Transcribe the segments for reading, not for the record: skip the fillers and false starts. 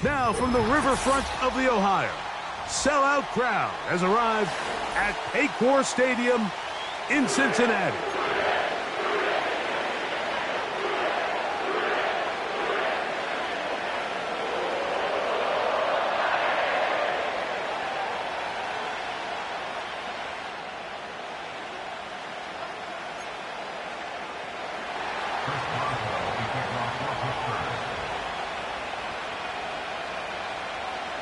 Now from the riverfront of the Ohio, sellout crowd has arrived at Paycor Stadium in Cincinnati.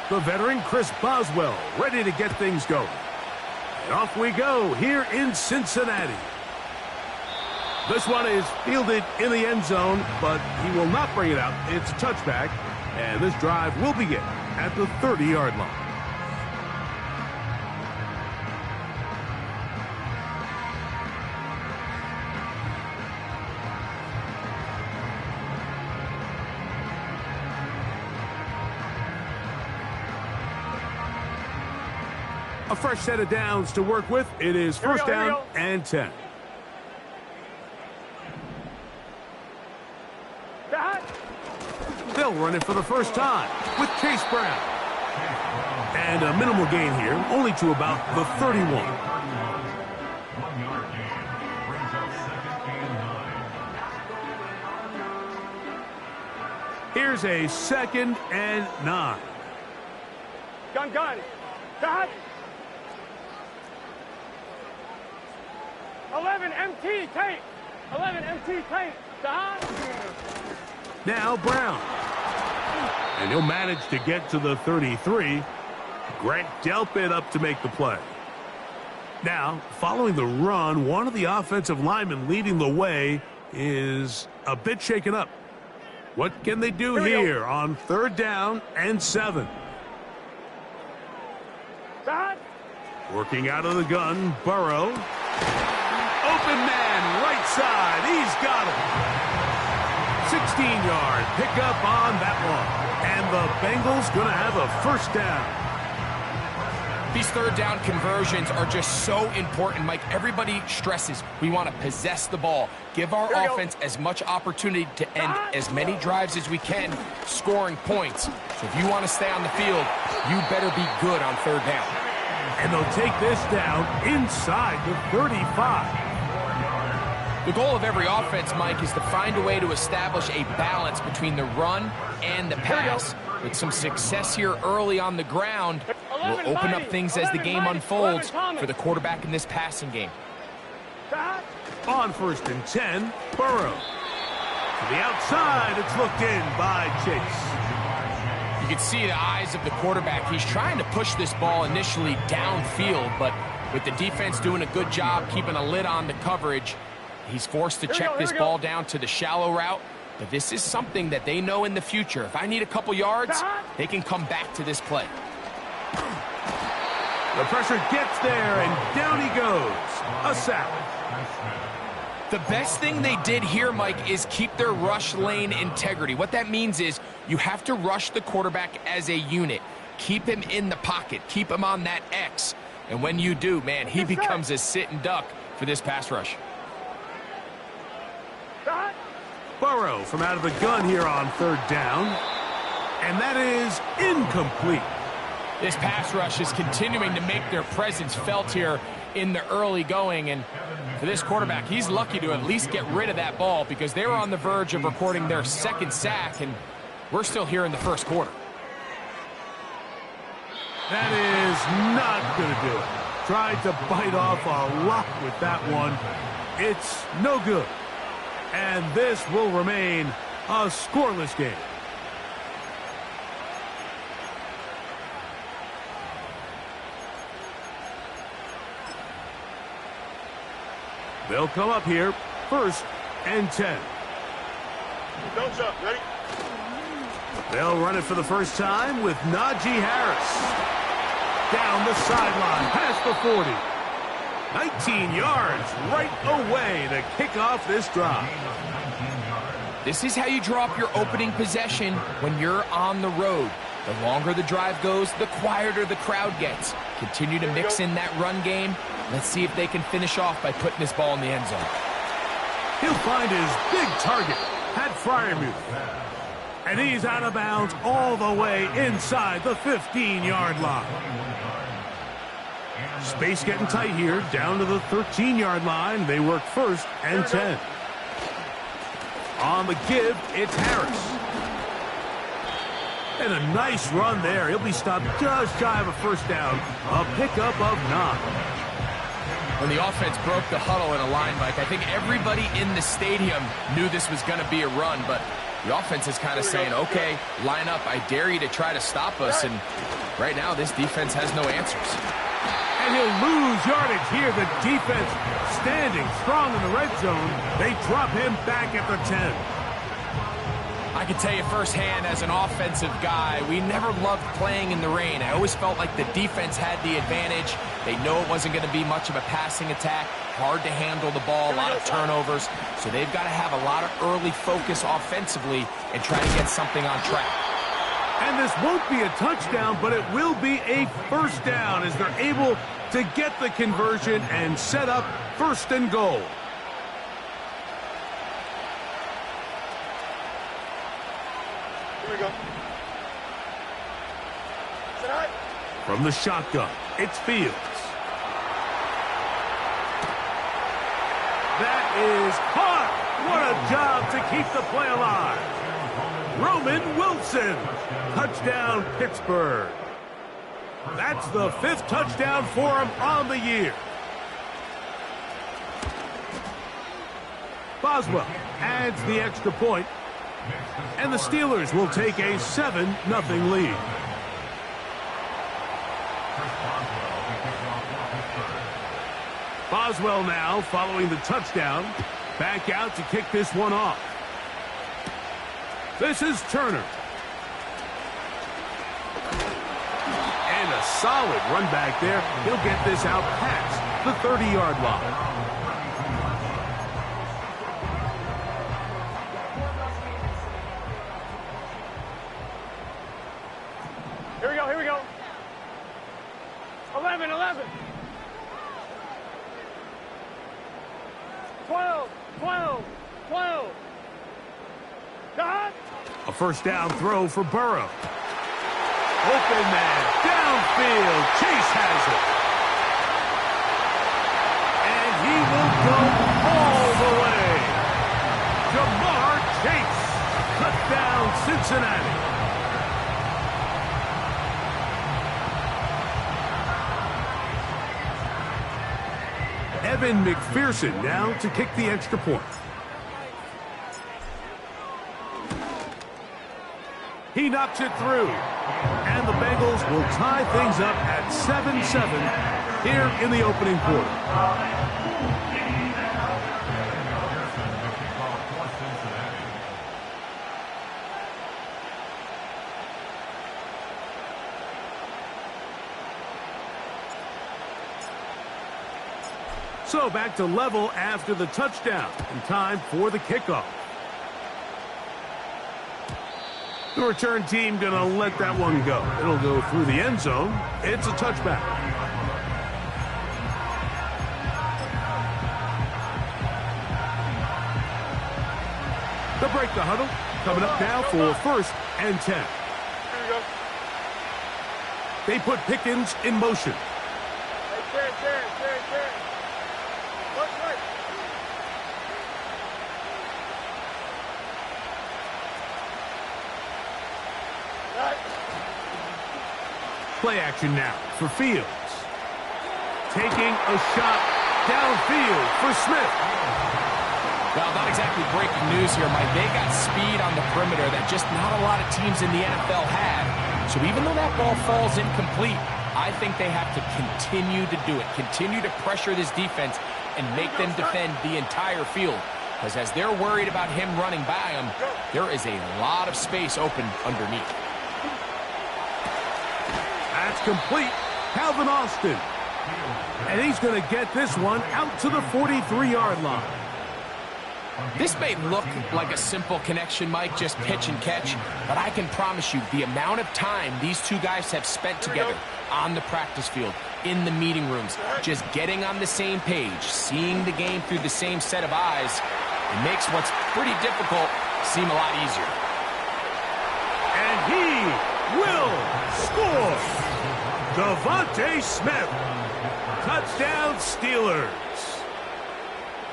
The veteran Chris Boswell ready to get things going. And off we go here in Cincinnati. This one is fielded in the end zone, but he will not bring it out. It's a touchback, and this drive will begin at the 30-yard line. A fresh set of downs to work with. It is first down and 10. They'll run it for the first time with Chase Brown. And a minimal gain here, only to about the 31. Here's a 2nd and 9. Gun. Dot. 11 MT tank. 11 MT tank. Dot. Now Brown. And he'll manage to get to the 33. Grant Delpit up to make the play. Now, following the run, one of the offensive linemen leading the way is a bit shaken up. What can they do here on 3rd down and 7? Dot. Working out of the gun, Burrow. Open man, right side. He's got him. 16-yard pickup on that one. And the Bengals going to have a first down. These 3rd down conversions are just so important, Mike. Everybody stresses we want to possess the ball. Give our offense as much opportunity to end as many drives as we can, scoring points. So if you want to stay on the field, you better be good on 3rd down. And they'll take this down inside the 35. The goal of every offense, Mike, is to find a way to establish a balance between the run and the pass. With some success here early on the ground, will open up things as the game unfolds for the quarterback in this passing game. On 1st and 10, Burrow. To the outside, it's looked in by Chase. You can see the eyes of the quarterback. He's trying to push this ball initially downfield, but with the defense doing a good job keeping a lid on the coverage, he's forced to check this ball down to the shallow route. But this is something that they know in the future. If I need a couple yards, they can come back to this play. The pressure gets there, and down he goes. A sack. The best thing they did here, Mike, is keep their rush lane integrity. What that means is you have to rush the quarterback as a unit. Keep him in the pocket. Keep him on that X. And when you do, man, he becomes a sitting duck for this pass rush. Burrow from out of the gun here on 3rd down. And that is incomplete. This pass rush is continuing to make their presence felt here in the early going. And for this quarterback, he's lucky to at least get rid of that ball because they were on the verge of recording their 2nd sack, and we're still here in the 1st quarter. That is not going to do it. Tried to bite off a lot with that one. It's no good. And this will remain a scoreless game. They'll come up here, 1st and 10. Don't jump, ready? They'll run it for the first time with Najee Harris. Down the sideline, past the 40. 19 yards right away to kick off this drive. This is how you draw up your opening possession when you're on the road. The longer the drive goes, the quieter the crowd gets. Continue to mix in that run game. Let's see if they can finish off by putting this ball in the end zone. He'll find his big target, Pat Freiermuth. And he's out of bounds all the way inside the 15-yard line. Space getting tight here, down to the 13-yard line. They work 1st and 10. On the give, it's Harris. And a nice run there. He'll be stopped just shy of a first down. A pickup of 9. When the offense broke the huddle in a line, Mike, I think everybody in the stadium knew this was going to be a run, but the offense is kind of saying, okay, line up. I dare you to try to stop us. And right now, this defense has no answers. And he'll lose yardage here. The defense standing strong in the red zone. They drop him back at the 10. I can tell you firsthand as an offensive guy, we never loved playing in the rain. I always felt like the defense had the advantage. They know it wasn't going to be much of a passing attack. Hard to handle the ball, a lot of turnovers. So they've got to have a lot of early focus offensively and try to get something on track. And this won't be a touchdown, but it will be a first down as they're able to get the conversion and set up 1st and goal. Here we go. From the shotgun, it's Fields. That is caught. What a job to keep the play alive. Roman Wilson. Touchdown, Pittsburgh. That's the 5th touchdown for him on the year. Boswell adds the extra point, and the Steelers will take a 7-0 lead. Boswell now following the touchdown. Back out to kick this one off. This is Turner. And a solid run back there. He'll get this out past the 30-yard line. Here we go, here we go. 11, 11. 12, 12, 12. Done. A first down throw for Burrow. Open man, downfield. Chase has it. And he will go all the way. Jamar Chase. Touchdown, Cincinnati. Evan McPherson now to kick the extra point. He knocks it through. And the Bengals will tie things up at 7-7 here in the opening quarter. So back to level after the touchdown, and time for the kickoff. The return team going to let that one go. It'll go through the end zone. It's a touchback. They'll break the huddle. Coming up now for 1st and 10. Here we go. They put Pickens in motion. Hey, Terry. What's right? Right. Play action now for Fields. Taking a shot downfield for Smith. Well, not exactly breaking news here, Mike. They got speed on the perimeter that just not a lot of teams in the NFL have. So even though that ball falls incomplete, I think they have to continue to do it. Continue to pressure this defense and make them defend the entire field. Because as they're worried about him running by them, there is a lot of space open underneath. That's complete. Calvin Austin. And he's going to get this one out to the 43-yard line. This may look like a simple connection, Mike, just pitch and catch, but I can promise you the amount of time these two guys have spent together on the practice field, in the meeting rooms, just getting on the same page, seeing the game through the same set of eyes, it makes what's pretty difficult seem a lot easier. And he will score! Devontae Smith, touchdown Steelers.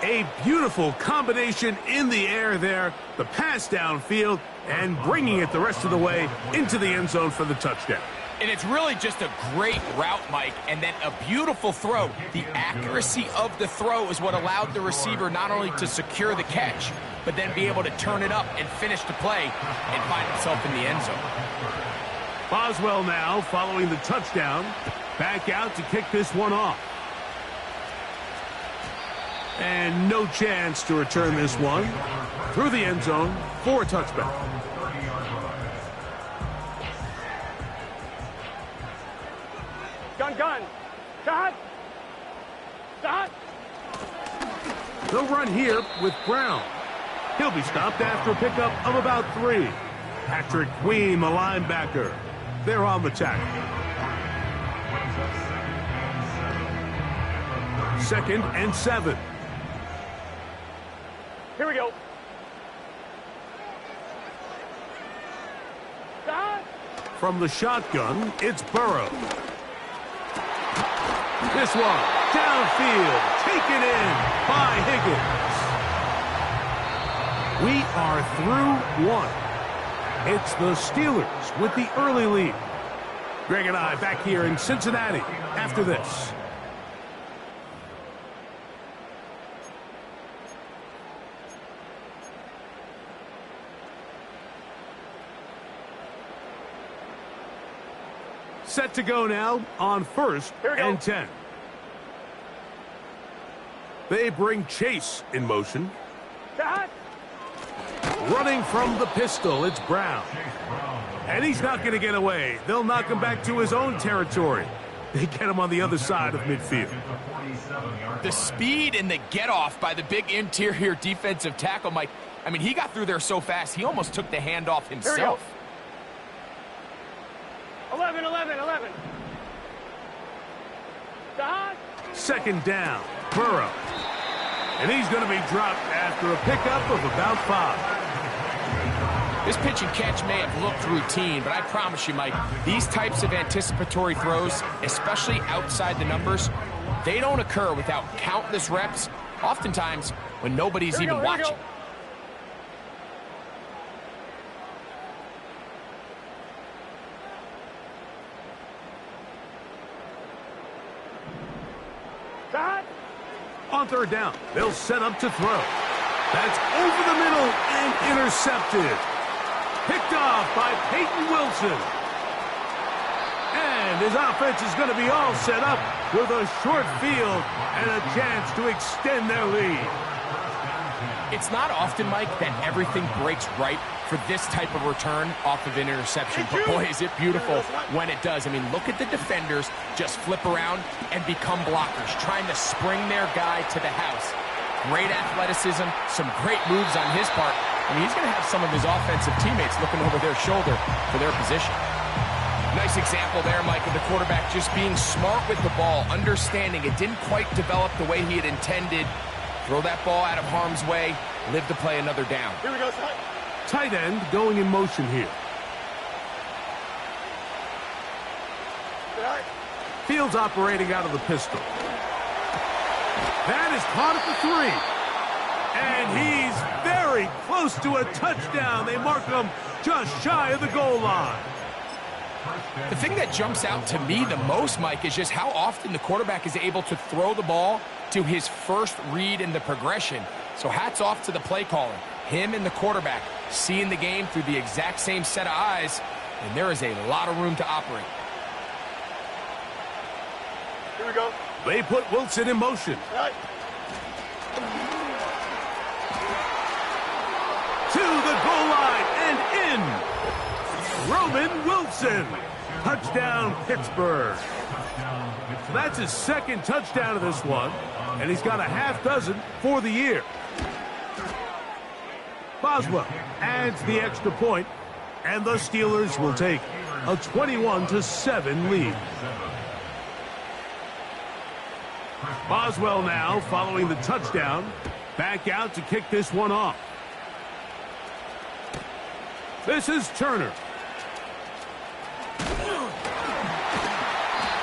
A beautiful combination in the air there, the pass downfield, and bringing it the rest of the way into the end zone for the touchdown. And it's really just a great route, Mike, and then a beautiful throw. The accuracy of the throw is what allowed the receiver not only to secure the catch, but then be able to turn it up and finish the play and find himself in the end zone. Boswell now following the touchdown, back out to kick this one off. And no chance to return this one through the end zone for a touchback. Gun. Shot. They'll run here with Brown. He'll be stopped after a pickup of about 3. Patrick Queen, the linebacker. They're on the tackle. 2nd and 7. Here we go. Shot. From the shotgun, it's Burrow. This one, downfield, taken in by Higgins. We are through 1. It's the Steelers with the early lead. Greg and I back here in Cincinnati after this. Set to go now on 1st and 10. They bring Chase in motion. Shot. Running from the pistol, it's Brown. And he's not going to get away. They'll knock him back to his own territory. They get him on the other side of midfield. The speed and the get-off by the big interior defensive tackle, Mike. I mean, he got through there so fast, he almost took the handoff himself. 11. Shot. 2nd down, Burrow. And he's going to be dropped after a pickup of about 5. This pitch and catch may have looked routine, but I promise you, Mike, these types of anticipatory throws, especially outside the numbers, they don't occur without countless reps, oftentimes when nobody's even watching. Shot. On 3rd down, they'll set up to throw. That's over the middle and intercepted. Picked off by Peyton Wilson. And his offense is going to be all set up with a short field and a chance to extend their lead. It's not often, Mike, that everything breaks right for this type of return off of an interception. But boy, is it beautiful when it does. I mean, look at the defenders just flip around and become blockers, trying to spring their guy to the house. Great athleticism, some great moves on his part. I mean, he's going to have some of his offensive teammates looking over their shoulder for their position. Nice example there, Mike, of the quarterback just being smart with the ball, understanding it didn't quite develop the way he had intended. Throw that ball out of harm's way, live to play another down. Here we go. Tight end going in motion here. Fields operating out of the pistol. That is caught at the 3. And he's very close to a touchdown. They mark him just shy of the goal line. The thing that jumps out to me the most, Mike, is just how often the quarterback is able to throw the ball to his first read in the progression. So hats off to the play caller. Him and the quarterback seeing the game through the exact same set of eyes, and there is a lot of room to operate. Here we go. They put Wilson in motion. Right. To the goal line and in. Roman Wilson. Touchdown, Pittsburgh. So that's his 2nd touchdown of this one, and he's got a half dozen for the year. Boswell adds the extra point, and the Steelers will take a 21-7 lead. Boswell now, following the touchdown, back out to kick this one off. This is Turner.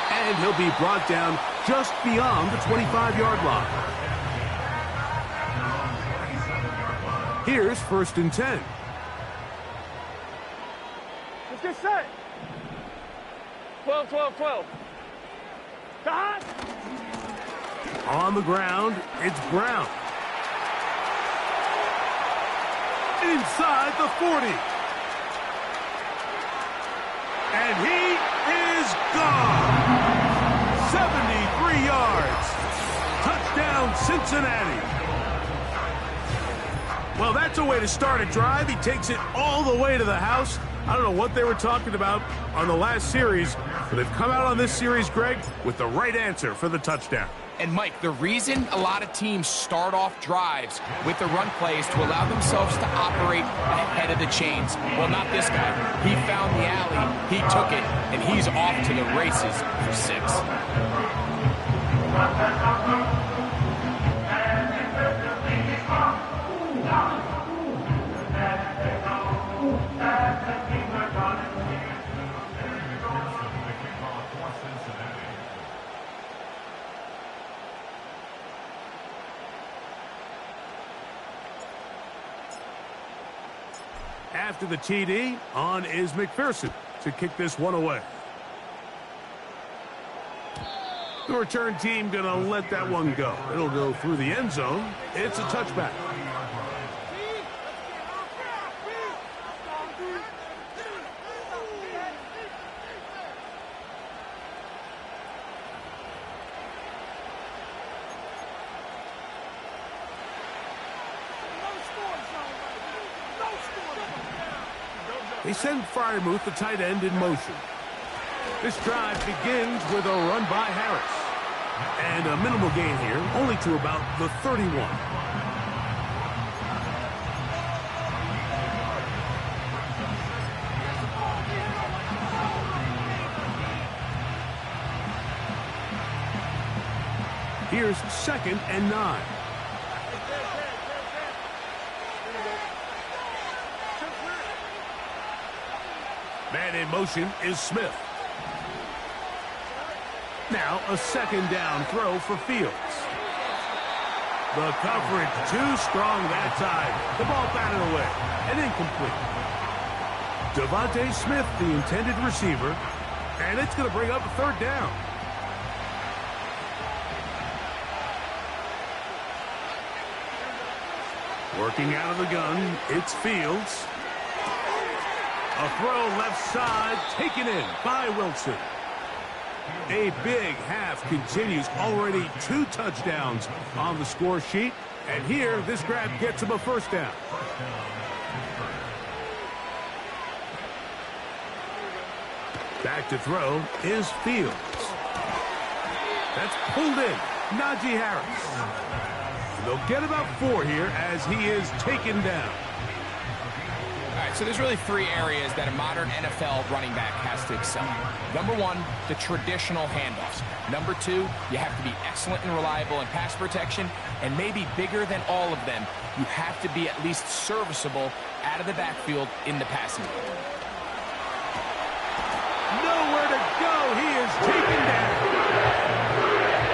And he'll be brought down just beyond the 25-yard line. Here's 1st and 10. Let's get set. 12, 12, 12. Got. On the ground, it's Brown. Inside the 40. And he is gone. 73 yards. Touchdown, Cincinnati. Well, that's a way to start a drive. He takes it all the way to the house. I don't know what they were talking about on the last series, but they've come out on this series, Greg, with the right answer for the touchdown. And, Mike, the reason a lot of teams start off drives with the run play is to allow themselves to operate ahead of the chains. Well, not this guy. He found the alley, he took it, and he's off to the races for 6. After the TD, on is McPherson to kick this one away. The return team going to let that one go. It'll go through the end zone. It's a touchback. They send Freiermuth, the tight end, in motion. This drive begins with a run by Harris. And a minimal gain here, only to about the 31. Here's 2nd and 9. Man in motion is Smith. Now a 2nd down throw for Fields. The coverage too strong that time. The ball batted away and incomplete. Devontae Smith, the intended receiver, and it's going to bring up a 3rd down. Working out of the gun, it's Fields. A throw left side, taken in by Wilson. A big half continues. Already 2 touchdowns on the score sheet. And here, this grab gets him a 1st down. Back to throw is Fields. That's pulled in. Najee Harris. They'll get about 4 here as he is taken down. All right, so there's really 3 areas that a modern NFL running back has to excel. Number 1, the traditional handoffs. Number 2, you have to be excellent and reliable in pass protection. And maybe bigger than all of them, you have to be at least serviceable out of the backfield in the passing game. Nowhere to go. He is taken down.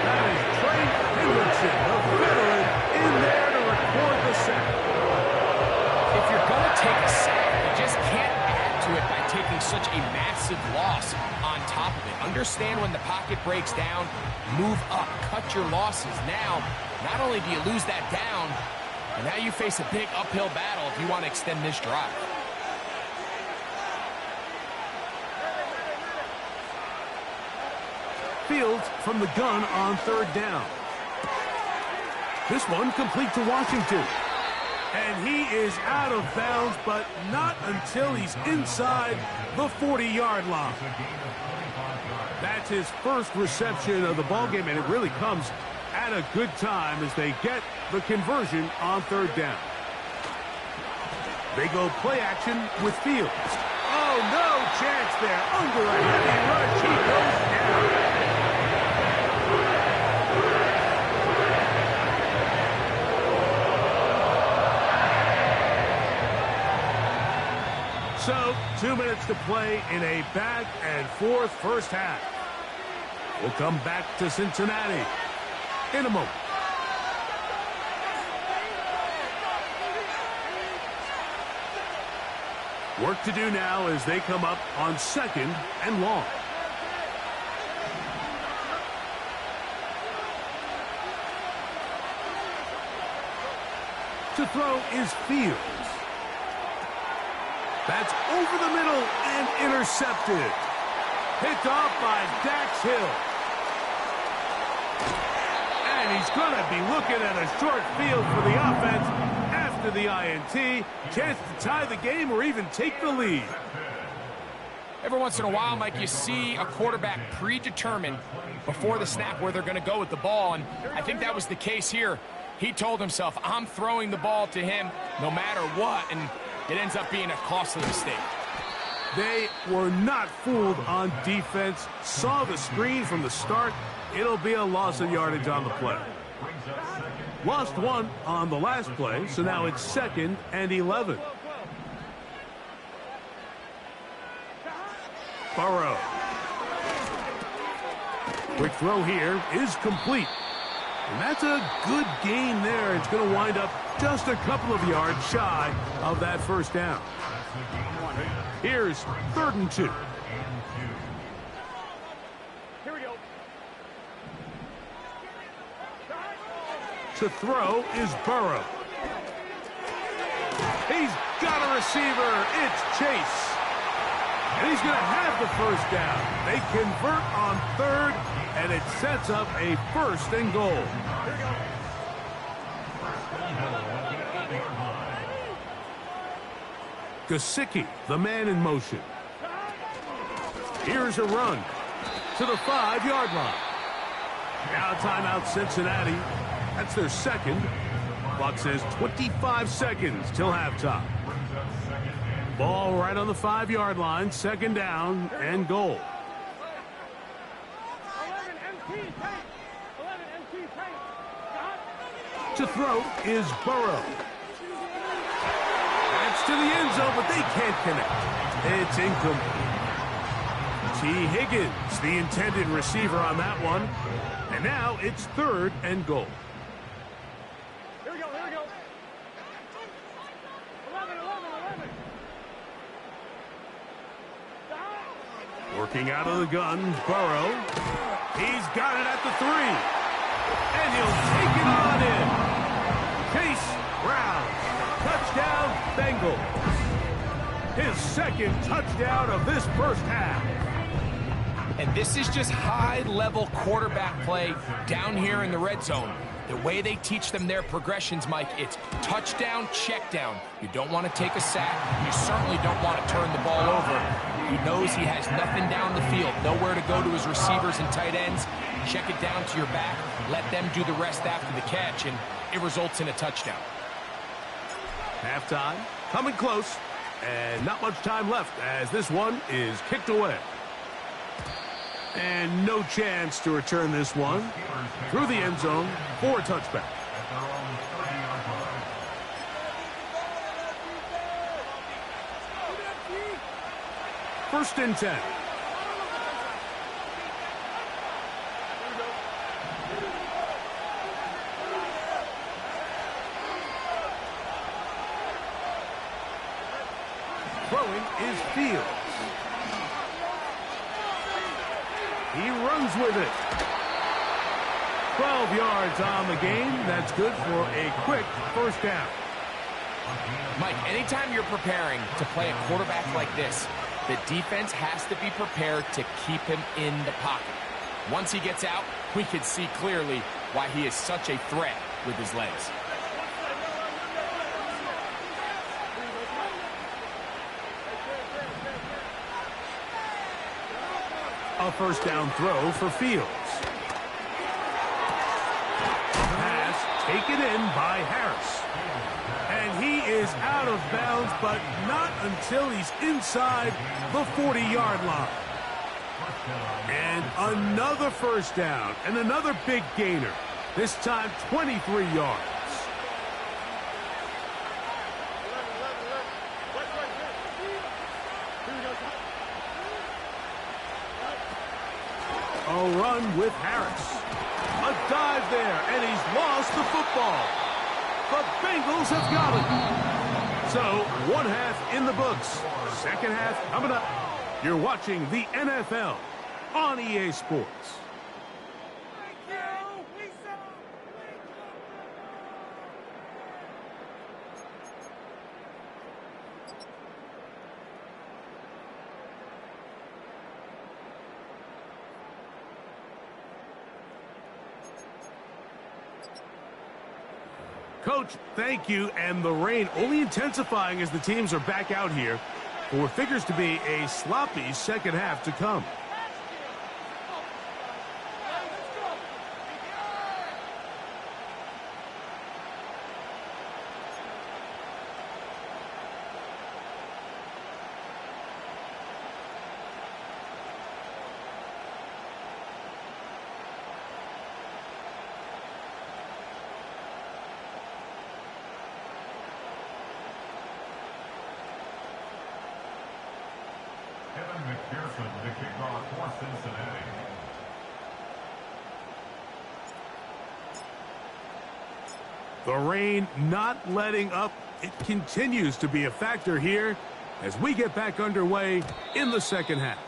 That is Trey Hendrickson, the veteran, in there to record the sack. If you're going to take a sack, you just can't add to it by taking such a massive loss on top of it. Understand when the pocket breaks down, move up, cut your losses. Now, not only do you lose that down, but now you face a big uphill battle if you want to extend this drive. Fields from the gun on 3rd down. This one complete to Washington. And he is out of bounds, but not until he's inside the 40-yard line. That's his first reception of the ballgame, and it really comes at a good time as they get the conversion on 3rd down. They go play action with Fields. Oh, no chance there. Under a heavy rush, he goes down. So, 2 minutes to play in a back-and-forth first half. We'll come back to Cincinnati in a moment. Work to do now as they come up on second and long. To throw is Fields. That's over the middle and intercepted. Picked off by Dax Hill. And he's going to be looking at a short field for the offense after the INT. Chance to tie the game or even take the lead. Every once in a while, Mike, you see a quarterback predetermined before the snap where they're going to go with the ball, and I think that was the case here. He told himself, I'm throwing the ball to him no matter what, and it ends up being a costly mistake. They were not fooled on defense. Saw the screen from the start. It'll be a loss of yardage on the play. Lost one on the last play, so now it's 2nd and 11. Burrow. Quick throw here is complete. And that's a good gain there. It's going to wind up just a couple of yards shy of that first down. Here's 3rd and 2. Here we go. To throw is Burrow. He's got a receiver. It's Chase. And he's going to have the first down. They convert on 3rd, and it sets up a 1st and goal. Gesicki, the man in motion. Here's a run to the 5-yard line. Now timeout Cincinnati. That's their 2nd. Clock says 25 seconds till halftime. Ball right on the 5-yard line. 2nd down and goal. 11 MT tank. 11 MT tank. To throw is Burrow. That's to the end zone, but they can't connect. It's incomplete. T. Higgins, the intended receiver on that one. And now it's 3rd and goal. Here we go, here we go. 11, 11, 11. Working out of the gun, Burrow. He's got it at the 3. And he'll take it on in. Chase Brown. Touchdown, Bengals. His 2nd touchdown of this first half. And this is just high-level quarterback play down here in the red zone. The way they teach them their progressions, Mike, it's touchdown, check down. You don't want to take a sack. You certainly don't want to turn the ball over. He knows he has nothing down the field, nowhere to go to his receivers and tight ends. Check it down to your back. Let them do the rest after the catch, and it results in a touchdown. Halftime, coming close, and not much time left as this one is kicked away. And no chance to return this one through the end zone for a touchback. First and 10. Throwing is Fields. He runs with it. 12 yards on the game. That's good for a quick first down. Mike, anytime you're preparing to play a quarterback like this, the defense has to be prepared to keep him in the pocket. Once he gets out, we can see clearly why he is such a threat with his legs. A first down throw for Fields. Pass taken in by Harris. And he is out of bounds, but not until he's inside the 40-yard line. And another first down, and another big gainer. This time 23 yards. A run with Harris. A dive there, and he's lost the football. The Bengals have got it. So, one half in the books. Second half coming up. You're watching the NFL on EA Sports. Coach, thank you, and the rain only intensifying as the teams are back out here for what figures to be a sloppy second half to come. McPherson, the kickoff for Cincinnati. The rain not letting up. It continues to be a factor here as we get back underway in the second half.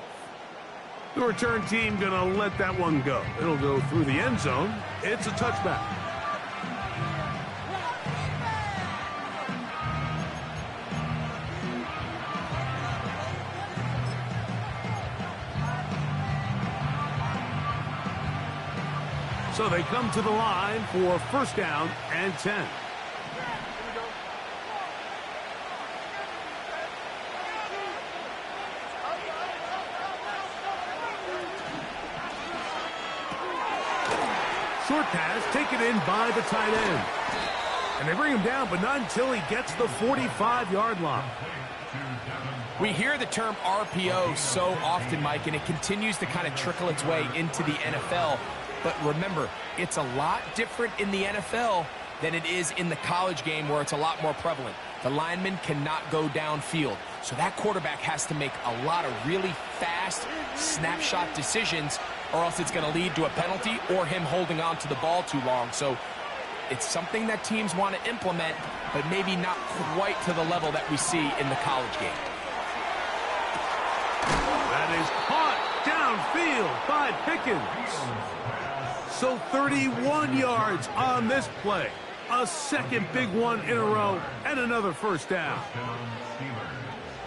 The return team going to let that one go. It'll go through the end zone. It's a touchback. So they come to the line for first down and 10. Short pass taken in by the tight end. And they bring him down, but not until he gets the 45-yard line. We hear the term RPO so often, Mike, and it continues to kind of trickle its way into the NFL. But remember, it's a lot different in the NFL than it is in the college game where it's a lot more prevalent. The lineman cannot go downfield. So that quarterback has to make a lot of really fast snapshot decisions, or else it's going to lead to a penalty or him holding on to the ball too long. So it's something that teams want to implement, but maybe not quite to the level that we see in the college game. That is caught downfield by Pickens. So 31 yards on this play. A second big one in a row and another first down.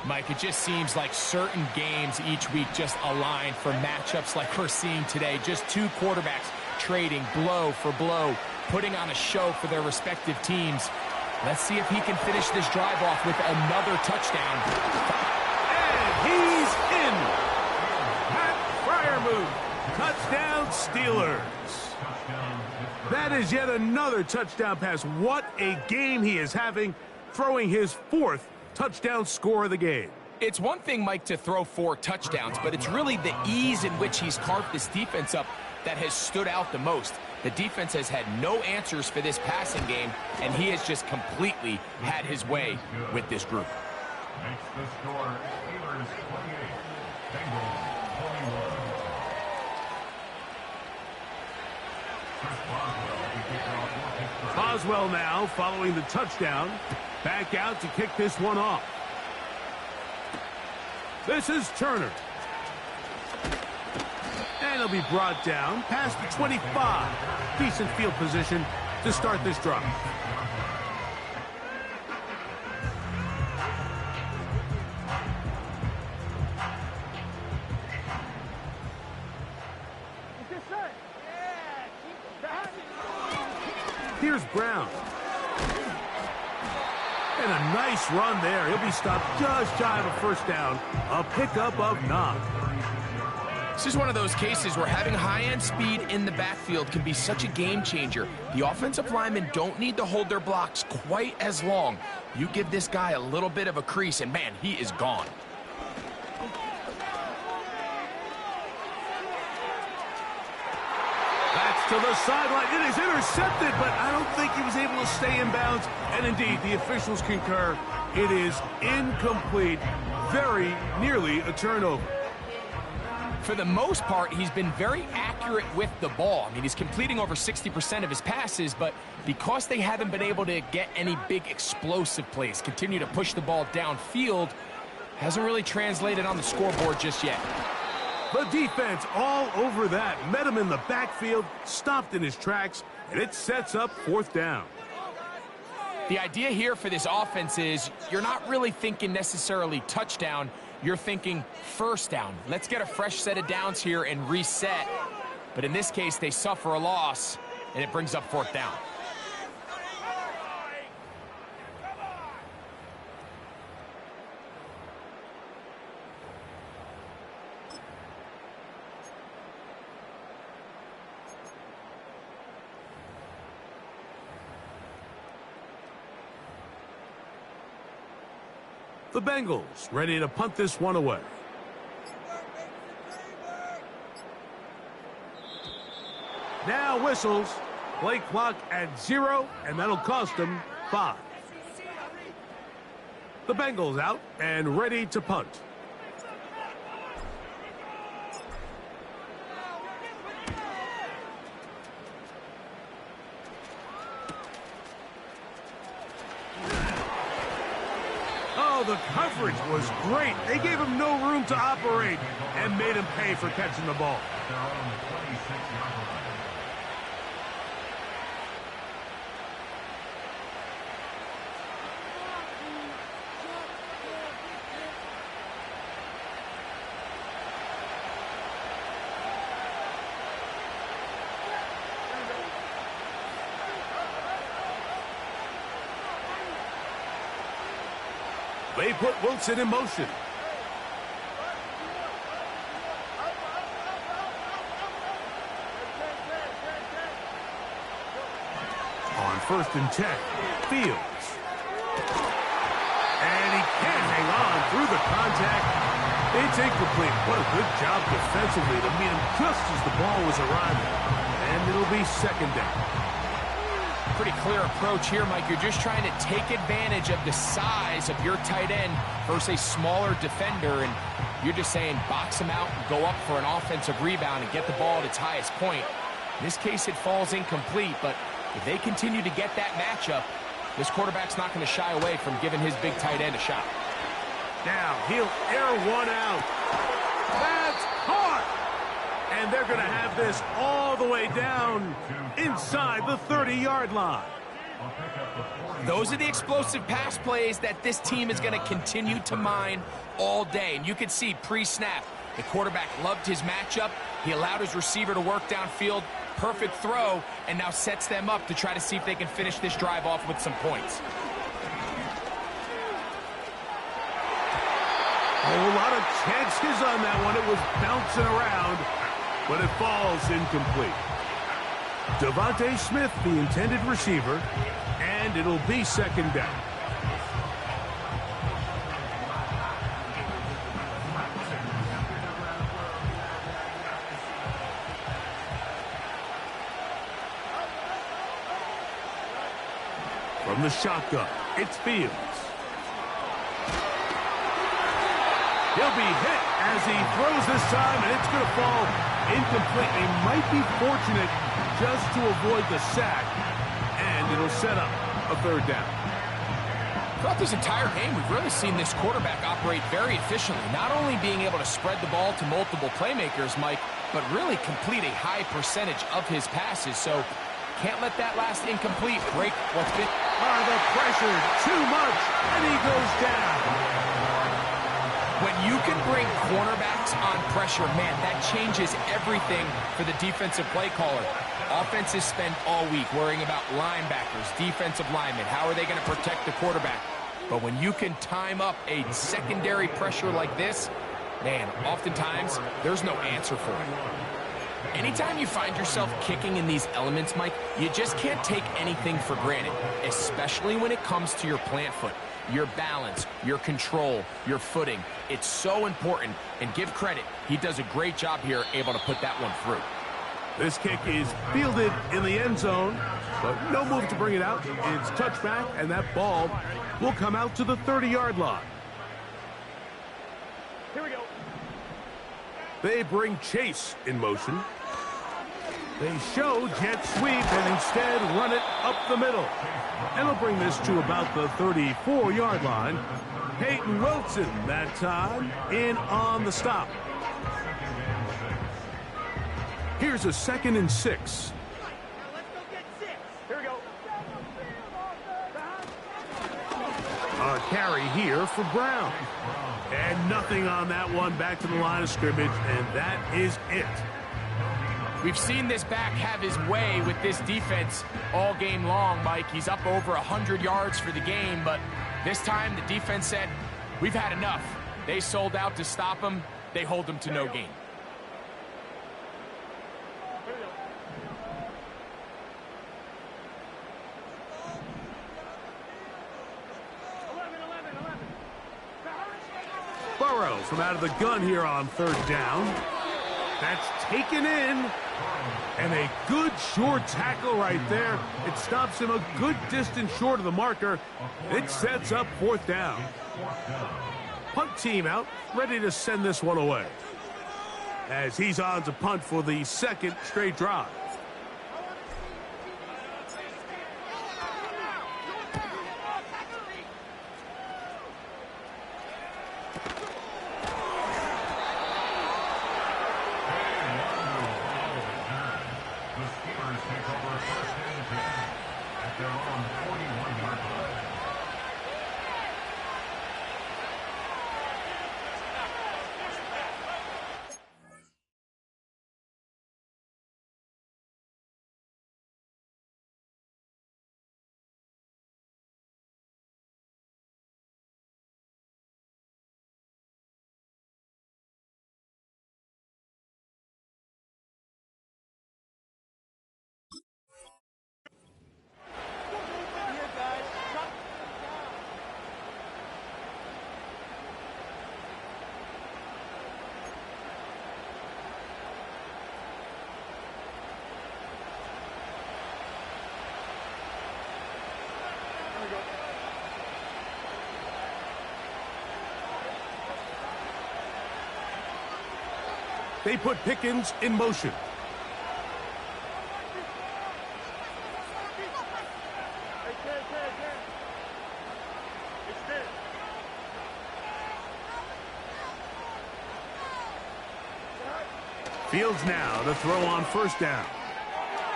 Mike, it just seems like certain games each week just align for matchups like we're seeing today. Just two quarterbacks trading blow for blow, putting on a show for their respective teams. Let's see if he can finish this drive off with another touchdown. And he's in. Pat Freiermuth. Touchdown Steelers. That is yet another touchdown pass. What a game he is having, throwing his fourth touchdown score of the game. It's one thing, Mike, to throw 4 touchdowns, but it's really the ease in which he's carved this defense up that has stood out the most. The defense has had no answers for this passing game, and he has just completely had his way with this group. Makes the score Steelers 28, Bengals 21. Boswell now following the touchdown. Back out to kick this one off. This is Turner. And he'll be brought down past the 25. Decent field position to start this drive. Here's Brown. And a nice run there. He'll be stopped just shy of a first down. A pickup of 9. This is one of those cases where having high-end speed in the backfield can be such a game changer. The offensive linemen don't need to hold their blocks quite as long. You give this guy a little bit of a crease, and man, he is gone. That's to the sideline. It is intercepted, but I don't think he was able to stay in bounds. And indeed, the officials concur. It is incomplete, very nearly a turnover. For the most part, he's been very accurate with the ball. I mean, he's completing over 60% of his passes, but because they haven't been able to get any big explosive plays, continue to push the ball downfield, hasn't really translated on the scoreboard just yet. The defense all over that. Met him in the backfield, stopped in his tracks, and it sets up 4th down. The idea here for this offense is you're not really thinking necessarily touchdown. You're thinking 1st down. Let's get a fresh set of downs here and reset. But in this case, they suffer a loss, and it brings up 4th down. The Bengals ready to punt this one away. Now whistles. Play clock at 0, and that'll cost them 5. The Bengals out and ready to punt. Oh, the coverage was great. They gave him no room to operate and made him pay for catching the ball. They're on the 26-yard line. They put Wilson in motion. On 1st and 10, Fields. And he can't hang on through the contact. It's incomplete. What a good job defensively to meet him just as the ball was arriving. And it'll be 2nd down. Pretty clear approach here, Mike. You're just trying to take advantage of the size of your tight end versus a smaller defender, and you're just saying box him out and go up for an offensive rebound and get the ball at its highest point. In this case, it falls incomplete, but if they continue to get that matchup, this quarterback's not going to shy away from giving his big tight end a shot. Now he'll air one out. That's caught! And they're going to have this all the way down inside the 30-yard line. Those are the explosive pass plays that this team is going to continue to mine all day. And you can see pre-snap, the quarterback loved his matchup. He allowed his receiver to work downfield. Perfect throw, and now sets them up to try to see if they can finish this drive off with some points. A whole lot of chances on that one. It was bouncing around, but it falls incomplete. Devontae Smith, the intended receiver, and it'll be 2nd down. From the shotgun, it's Fields. He'll be hit as he throws this time, and it's going to fall incomplete. They might be fortunate just to avoid the sack, and it'll set up a 3rd down. Throughout this entire game, we've really seen this quarterback operate very efficiently, not only being able to spread the ball to multiple playmakers, Mike, but really complete a high percentage of his passes. So can't let that last incomplete break what's been... The pressure, too much, and he goes down. When you can bring cornerbacks on pressure, man, that changes everything for the defensive play caller. Offenses spend all week worrying about linebackers, defensive linemen. How are they going to protect the quarterback? But when you can time up a secondary pressure like this, Man, oftentimes, there's no answer for it. Anytime you find yourself kicking in these elements, Mike, you just can't take anything for granted, especially when it comes to your plant foot. Your balance, your control, your footing. It's so important, and give credit. He does a great job here, able to put that one through. This kick is fielded in the end zone, but no move to bring it out. It's touchback, and that ball will come out to the 30-yard line. Here we go. They bring Chase in motion. They show jet sweep and instead run it up the middle. And they'll bring this to about the 34-yard line. Peyton Wilson that time in on the stop. Here's a 2nd and 6. Here we go. A carry here for Brown. And nothing on that one, back to the line of scrimmage, and that is it. We've seen this back have his way with this defense all game long, Mike. He's up over 100 yards for the game, but this time the defense said, we've had enough. They sold out to stop him. They hold him to no gain. Burrows from out of the gun here on 3rd down. That's taken in. And a good short tackle right there. It stops him a good distance short of the marker. It sets up 4th down. Punt team out, ready to send this one away. As he's on to punt for the 2nd straight drive. They put Pickens in motion. Fields now to throw on 1st down.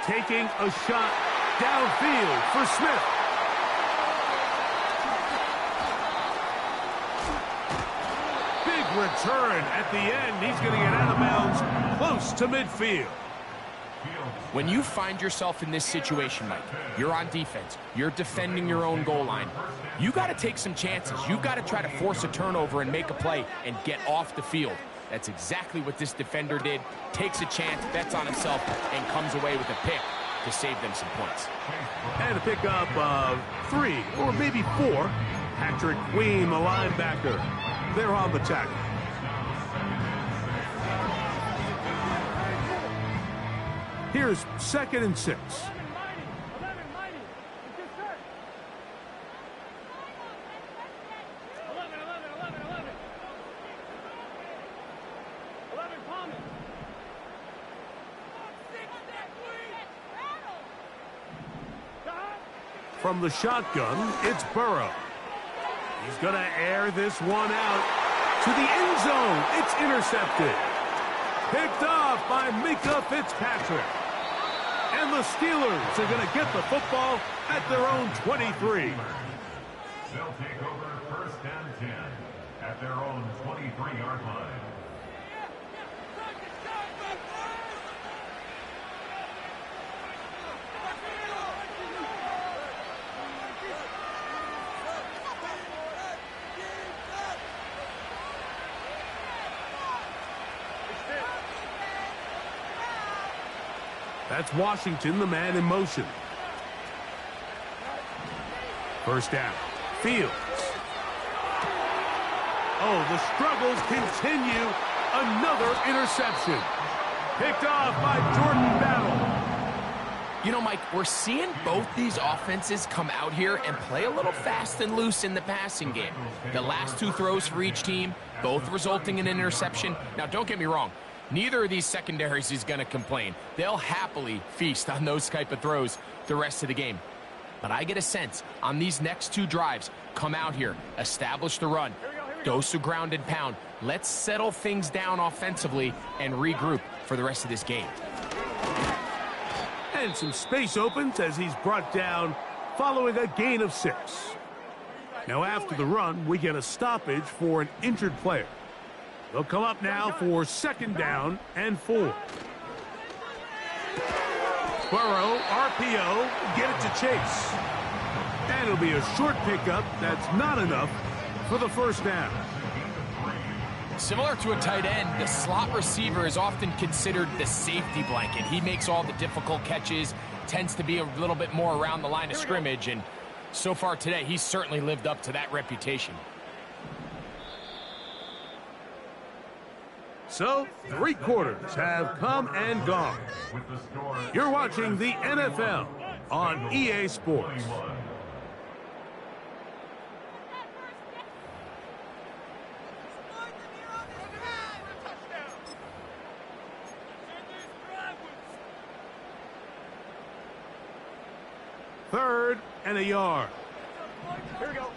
Taking a shot downfield for Smith. Big return at the end. He's going to get out of bounds close to midfield. When you find yourself in this situation, Mike, you're on defense, you're defending your own goal line, you got to take some chances. You got to try to force a turnover and make a play and get off the field. That's exactly what this defender did. Takes a chance, bets on himself, and comes away with a pick to save them some points. And a pickup of 3 or maybe 4. Patrick Queen, the linebacker. They're on the tackle. Here's 2nd and 6. 11. From the shotgun, it's Burrow. He's going to air this one out to the end zone. It's intercepted. Picked off by Minkah Fitzpatrick. And the Steelers are going to get the football at their own 23. They'll take over 1st and 10 at their own 23-yard line. That's Washington, the man in motion. First down. Fields. Oh, the struggles continue. Another interception. Picked off by Jordan Battle. You know, Mike, we're seeing both these offenses come out here and play a little fast and loose in the passing game. The last two throws for each team, both resulting in an interception. Now, don't get me wrong. Neither of these secondaries is going to complain. They'll happily feast on those type of throws the rest of the game. But I get a sense on these next two drives, come out here, establish the run, dose of ground and pound. Let's settle things down offensively and regroup for the rest of this game. And some space opens as he's brought down following a gain of 6. Now after the run, we get a stoppage for an injured player. They'll come up now for second down and 4. Burrow, RPO, get it to Chase. And it'll be a short pickup. That's not enough for the first down. Similar to a tight end, the slot receiver is often considered the safety blanket. He makes all the difficult catches, tends to be a little bit more around the line of scrimmage, and so far today, he's certainly lived up to that reputation. So, 3 quarters have come and gone. You're watching the NFL on EA Sports. Third and a yard. Here we go.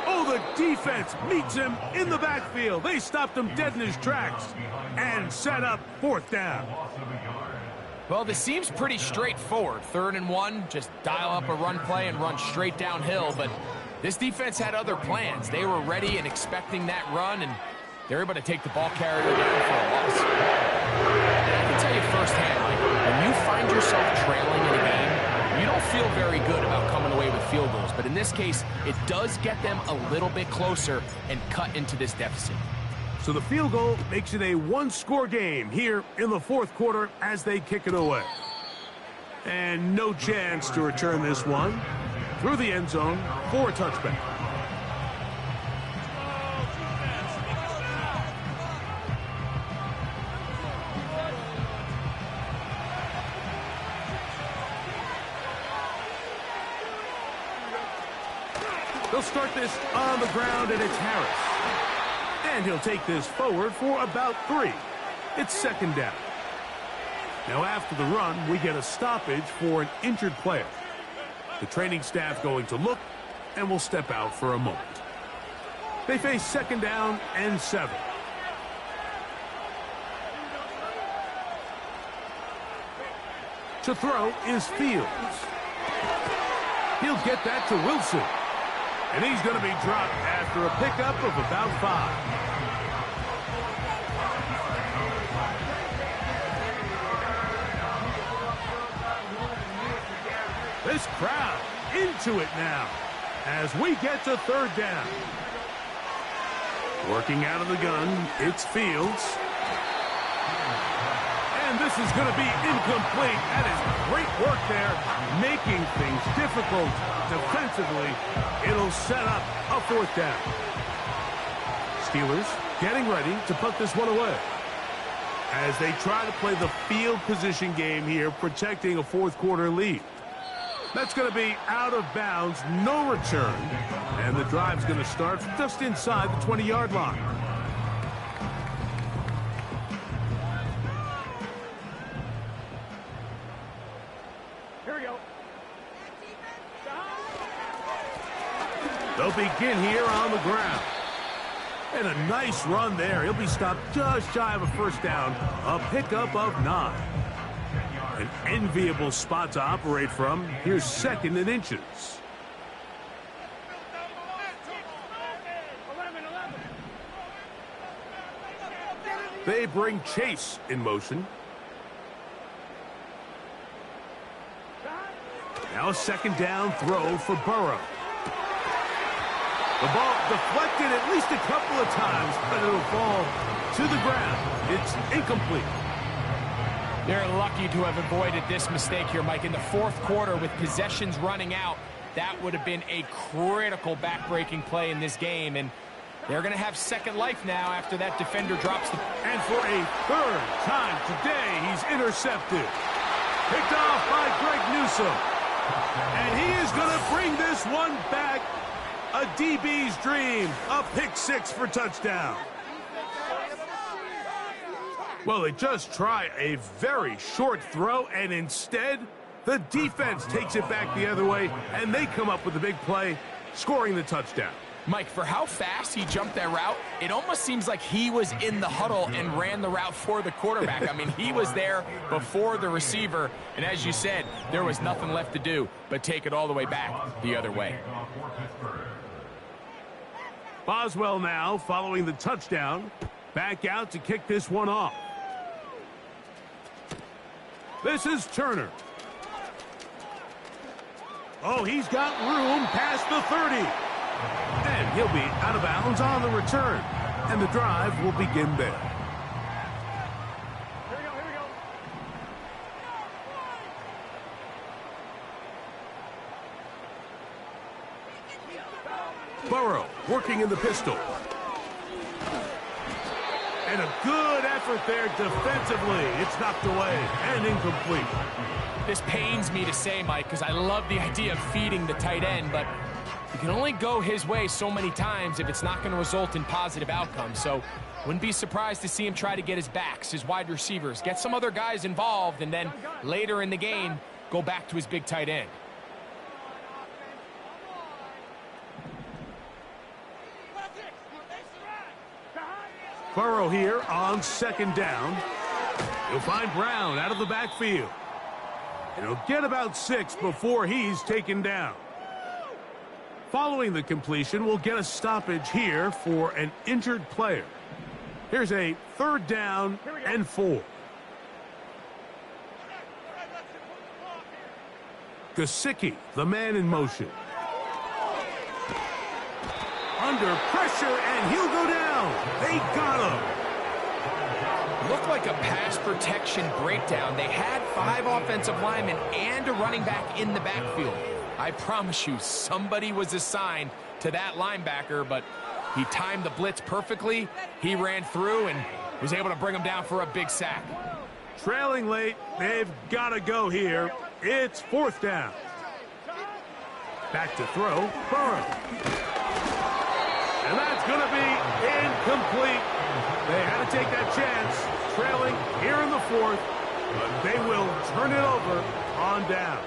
Oh, the defense meets him in the backfield. They stopped him dead in his tracks and set up 4th down. Well, this seems pretty straightforward. 3rd and 1, just dial up a run play and run straight downhill. But this defense had other plans. They were ready and expecting that run, and they're able to take the ball carrier down for a loss. And I can tell you firsthand, Mike, when you find yourself trailing in a game, you don't feel very good about coming away with field goals. But in this case, it does get them a little bit closer and cut into this deficit. So the field goal makes it a 1-score game here in the 4th quarter as they kick it away. And no chance to return this one through the end zone for a touchback. They'll start this on the ground, and it's Harris. And he'll take this forward for about 3. It's 2nd down. Now after the run, we get a stoppage for an injured player. The training staff going to look, and will step out for a moment. They face 2nd down and 7. To throw is Fields. He'll get that to Wilson. And he's going to be dropped after a pickup of about 5. This crowd into it now as we get to 3rd down. Working out of the gun, it's Fields. And this is going to be incomplete. That is great work there, making things difficult defensively. It'll set up a 4th down. Steelers getting ready to put this one away as they try to play the field position game here, protecting a 4th quarter lead. That's going to be out of bounds, no return, and the drive's going to start just inside the 20-yard line. Here we go. They'll begin here on the ground. And a nice run there. He'll be stopped just shy of a 1st down. A pickup of 9. An enviable spot to operate from. Here's 2nd and inches. 11. They bring Chase in motion. Now a 2nd down throw for Burrow. The ball deflected at least a couple of times, but it'll fall to the ground. It's incomplete. They're lucky to have avoided this mistake here, Mike. In the fourth quarter, with possessions running out, that would have been a critical back-breaking play in this game, and they're going to have second life now after that defender drops the... And for a third time today, he's intercepted. Picked off by Greg Newsome. And he is going to bring this one back. A DB's dream. A pick six for touchdown. Well, they just try a very short throw, and instead, the defense takes it back the other way, and they come up with a big play, scoring the touchdown. Mike, for how fast he jumped that route, it almost seems like he was in the huddle and ran the route for the quarterback. I mean, he was there before the receiver, and as you said, there was nothing left to do but take it all the way back the other way. Boswell now, following the touchdown, back out to kick this one off. This is Turner. Oh, he's got room past the 30. And he'll be out of bounds on the return. And the drive will begin there. Here we go. Burrow working in the pistol. And a good effort there defensively. It's knocked away and incomplete. This pains me to say, Mike, because I love the idea of feeding the tight end, but you can only go his way so many times if it's not going to result in positive outcomes. So wouldn't be surprised to see him try to get his backs, his wide receivers, get some other guys involved, and then later in the game, go back to his big tight end. Burrow here on second down. He'll find Brown out of the backfield. And he'll get about 6 before he's taken down. Following the completion, we'll get a stoppage here for an injured player. Here's a third down and 4. Gesicki, the man in motion. Under pressure, and he'll go down. They got him. Looked like a pass protection breakdown. They had 5 offensive linemen and a running back in the backfield. I promise you, somebody was assigned to that linebacker, but he timed the blitz perfectly. He ran through and was able to bring him down for a big sack. Trailing late, they've got to go here. It's fourth down. Back to throw, Burrow. And that's going to be incomplete. They had to take that chance, trailing here in the fourth, but they will turn it over on down.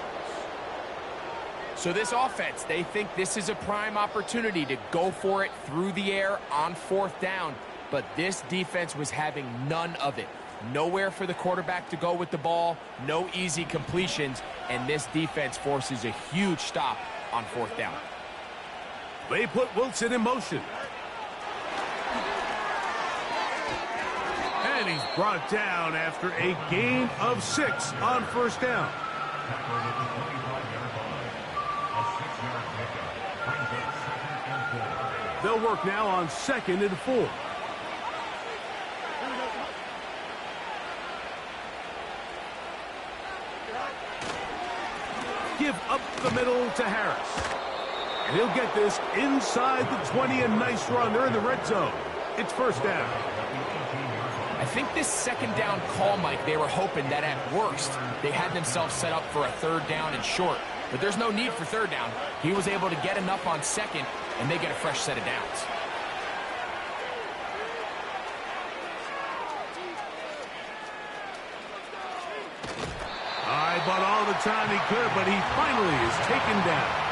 So this offense, they think this is a prime opportunity to go for it through the air on fourth down, but this defense was having none of it. Nowhere for the quarterback to go with the ball, no easy completions, and this defense forces a huge stop on fourth down. They put Wilson in motion. And he's brought down after a gain of 6 on first down. They'll work now on 2nd and 4. Give up the middle to Harris. And he'll get this inside the 20, a nice run. They're in the red zone. It's first down. I think this second down call, Mike, they were hoping that at worst, they had themselves set up for a third down and short. But there's no need for third down. He was able to get enough on second, and they get a fresh set of downs. I bought all the time he could, but he finally is taken down.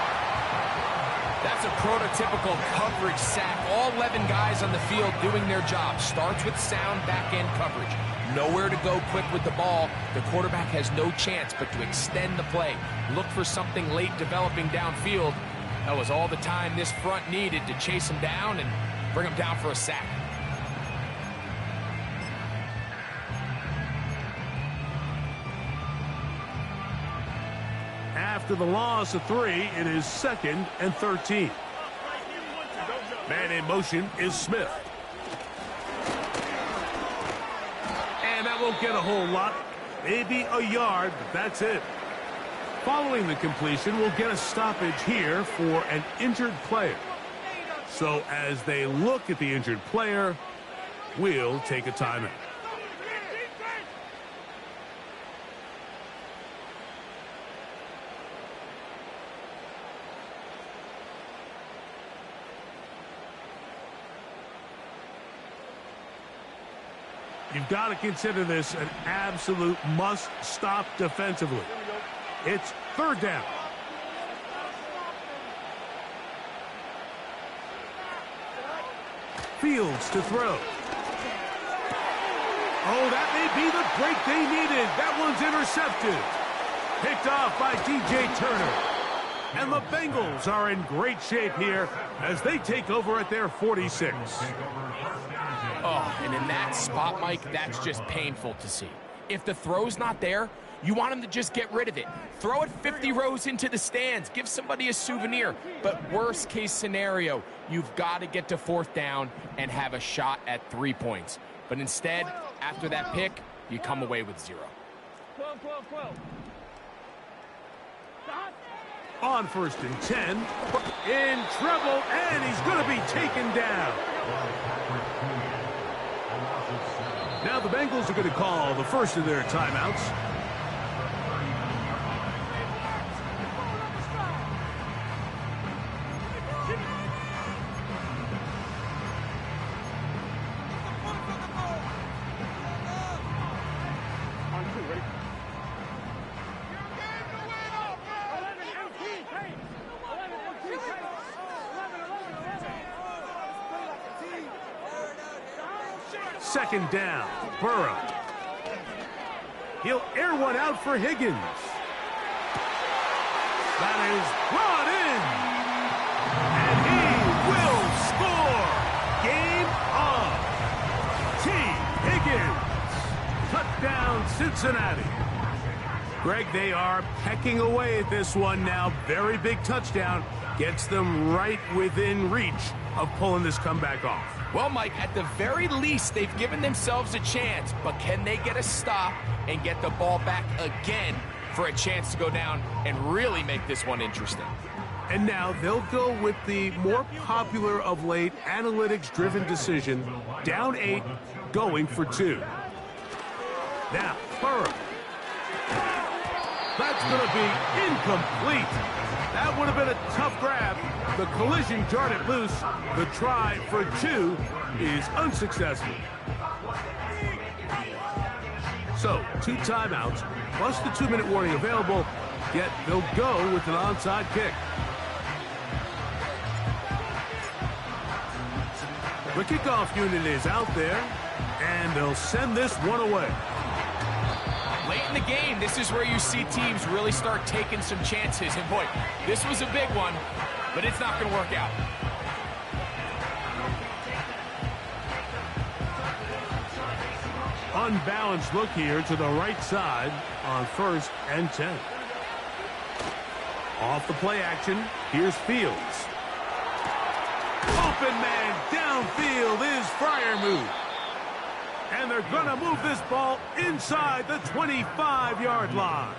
That's a prototypical coverage sack. All 11 guys on the field doing their job. Starts with sound back-end coverage. Nowhere to go quick with the ball. The quarterback has no chance but to extend the play. Look for something late developing downfield. That was all the time this front needed to chase him down and bring him down for a sack. After the loss of 3, it is 2nd and 13. Man in motion is Smith. And that won't get a whole lot. Maybe a yard, but that's it. Following the completion, we'll get a stoppage here for an injured player. So as they look at the injured player, we'll take a timeout. You've got to consider this an absolute must-stop defensively. It's third down. Fields to throw. Oh, that may be the break they needed. That one's intercepted. Picked off by DJ Turner. And the Bengals are in great shape here as they take over at their 46. Oh, and in that spot, Mike, that's just painful to see. If the throw's not there, you want him to just get rid of it. Throw it 50 rows into the stands. Give somebody a souvenir. But worst case scenario, you've got to get to fourth down and have a shot at 3 points. But instead, after that pick, you come away with 0. 12, 12, 12. On 1st and 10, in trouble, and he's going to be taken down. Now the Bengals are going to call the first of their timeouts. Second down, Burrow. He'll air one out for Higgins. That is brought in. And he will score. Game on. T. Higgins. Touchdown, Cincinnati. Greg, they are pecking away at this one now. Very big touchdown. Gets them right within reach of pulling this comeback off. Well, Mike, at the very least, they've given themselves a chance, but can they get a stop and get the ball back again for a chance to go down and really make this one interesting? And now they'll go with the more popular of late analytics-driven decision, down 8, going for 2. Now, Burrow. That's going to be incomplete. That would have been a tough grab. The collision jarred it loose. The try for 2 is unsuccessful. So, 2 timeouts, plus the 2-minute warning available, yet they'll go with an onside kick. The kickoff unit is out there, and they'll send this one away. Late in the game, this is where you see teams really start taking some chances. And boy, this was a big one, but it's not going to work out. Unbalanced look here to the right side on 1st and 10. Off the play action, here's Fields. Open man downfield is Freiermuth. And they're going to move this ball inside the 25-yard line.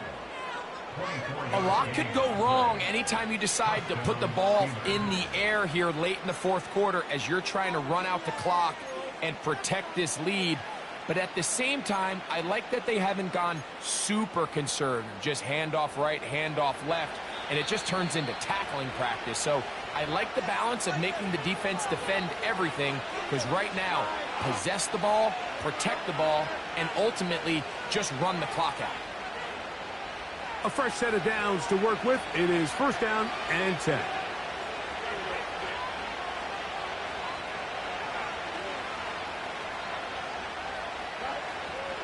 A lot could go wrong anytime you decide to put the ball in the air here late in the 4th quarter as you're trying to run out the clock and protect this lead. But at the same time, I like that they haven't gone super conservative, just handoff right, handoff left, and it just turns into tackling practice. So I like the balance of making the defense defend everything, because right now, possess the ball, protect the ball, and ultimately just run the clock out. A fresh set of downs to work with. It is 1st down and 10.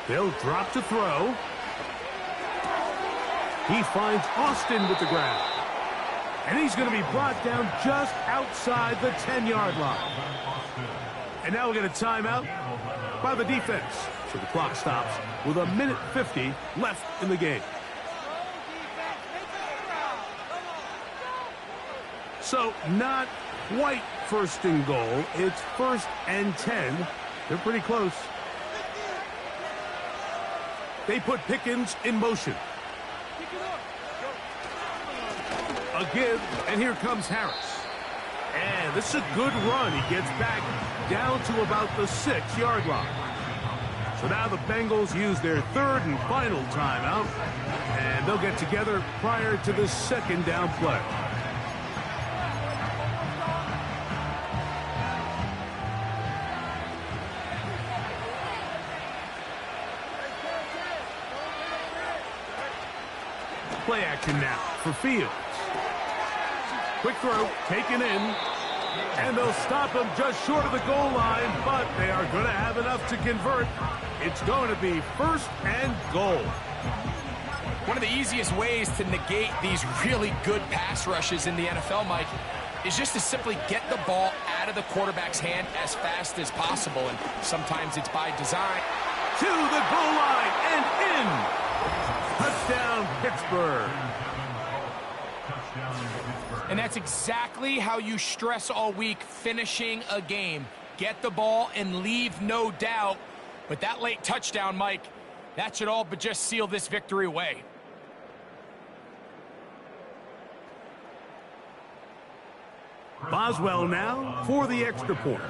They'll drop to throw. He finds Austin with the grab. And he's going to be brought down just outside the 10-yard line. And now we'll get a timeout by the defense. So the clock stops with 1:50 left in the game. So not quite first and goal. It's 1st and 10. They're pretty close. They put Pickens in motion. A give, and here comes Harris. And this is a good run. He gets back down to about the 6-yard line. So now the Bengals use their 3rd and final timeout, and they'll get together prior to the 2nd down play. Play action now for Fields. Quick throw, taken in, and they'll stop him just short of the goal line, but they are going to have enough to convert. It's going to be 1st and goal. One of the easiest ways to negate these really good pass rushes in the NFL, Mike, is just to simply get the ball out of the quarterback's hand as fast as possible, and sometimes it's by design. To the goal line and in. Touchdown, Pittsburgh. And that's exactly how you stress all week, finishing a game. Get the ball and leave no doubt. But that late touchdown, Mike, that should all but just seal this victory away. Boswell now for the extra point.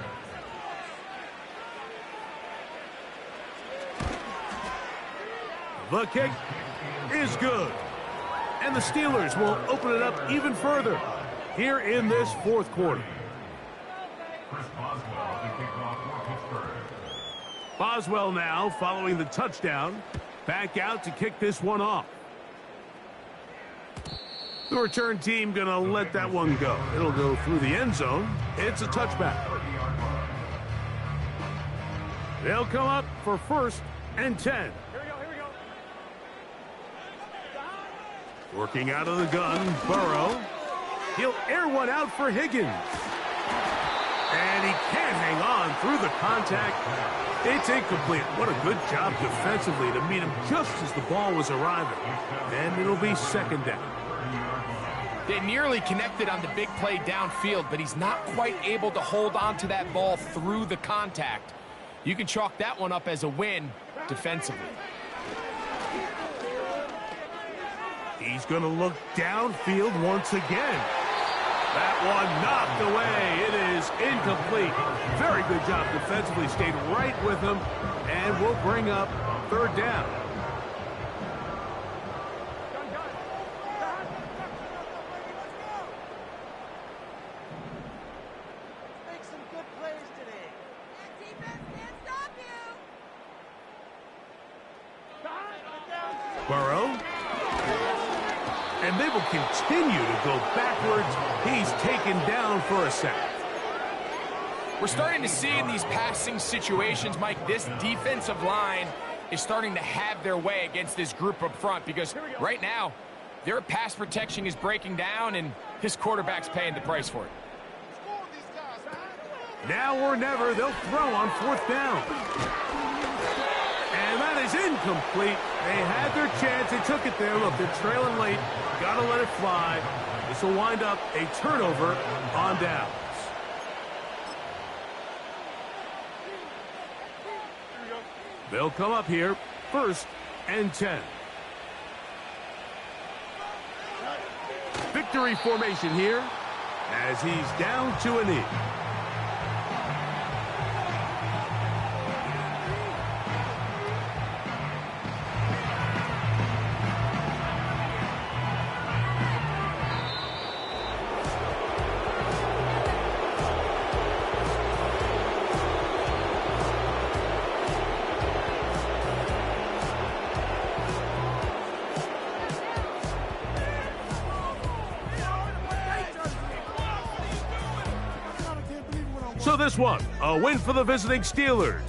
The kick is good. And the Steelers will open it up even further here in this 4th quarter. Boswell now following the touchdown. Back out to kick this one off. The return team going to let that one go. It'll go through the end zone. It's a touchback. They'll come up for 1st and 10. Working out of the gun, Burrow. He'll air one out for Higgins. And he can't hang on through the contact. It's incomplete. What a good job defensively to meet him just as the ball was arriving. And it'll be 2nd down. They nearly connected on the big play downfield, but he's not quite able to hold on to that ball through the contact. You can chalk that one up as a win defensively. He's going to look downfield once again. That one knocked away. It is incomplete. Very good job defensively. Stayed right with him, and we'll bring up 3rd down. Make some good plays today. That defense can't stop you. Burrow. And they will continue to go backwards. He's taken down for a sack. We're starting to see in these passing situations, Mike, this defensive line is starting to have their way against this group up front, because right now, their pass protection is breaking down, and his quarterback's paying the price for it. Now or never, they'll throw on 4th down. And that is incomplete. They had their chance. They took it there. Look, they're trailing late. Got to let it fly. This will wind up a turnover on downs. They'll come up here 1st and 10. Victory formation here as he's down to a knee. So this one, a win for the visiting Steelers.